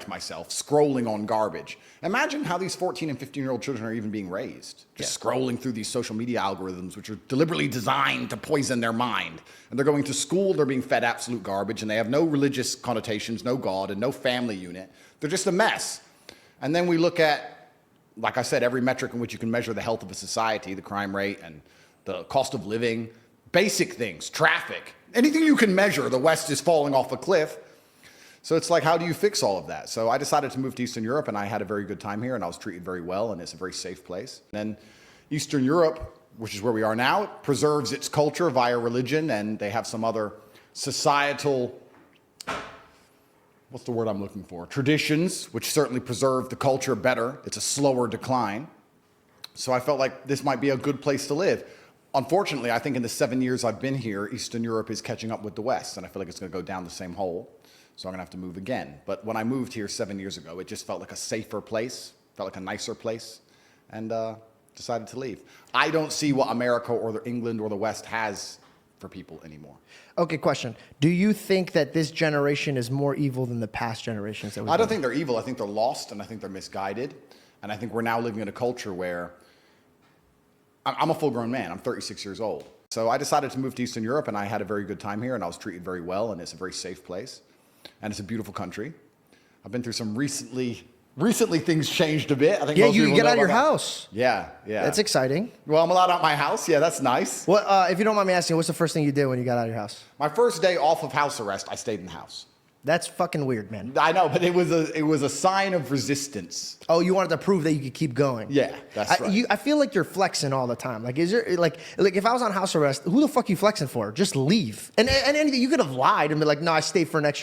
myself scrolling on garbage. Imagine how these 14 and 15-year-old children are even being raised. Just scrolling through these social media algorithms, which are deliberately designed to poison their mind. And they're going to school, they're being fed absolute garbage, and they have no religious connotations, no God, and no family unit. They're just a mess. And then we look at, like I said, every metric in which you can measure the health of a society, the crime rate and the cost of living, basic things, traffic, anything you can measure, the West is falling off a cliff. So it's like, how do you fix all of that? So I decided to move to Eastern Europe, and I had a very good time here, and I was treated very well, and it's a very safe place. And then Eastern Europe, which is where we are now, preserves its culture via religion, and they have some other societal, what's the word I'm looking for? Traditions, which certainly preserve the culture better. It's a slower decline. So I felt like this might be a good place to live. Unfortunately, I think in the 7 years I've been here, Eastern Europe is catching up with the West, and I feel like it's going to go down the same hole. So I'm going to have to move again. But when I moved here 7 years ago, it just felt like a safer place, felt like a nicer place, and decided to leave. I don't see what America or England or the West has for people anymore. Okay, question. Do you think that this generation is more evil than the past generations? I don't think they're evil. I think they're lost, and I think they're misguided. And I think we're now living in a culture where I'm a full-grown man. I'm 36 years old. So I decided to move to Eastern Europe, and I had a very good time here, and I was treated very well, and it's a very safe place. And it's a beautiful country. I've been through some recently things changed a bit. I think most you people get know out of your about that. house. Yeah. That's exciting. Well, I'm allowed out my house. Yeah, that's nice. Well, if you don't mind me asking, what's the first thing you did when you got out of your house? My first day off of house arrest, I stayed in the house. That's fucking weird, man. I know, but it was a sign of resistance. Oh, you wanted to prove that you could keep going. Yeah, that's right. I feel like you're flexing all the time. Like, is there like if I was on house arrest, who the fuck are you flexing for? Just leave. And anything, you could have lied and be like, no, I stayed for an extra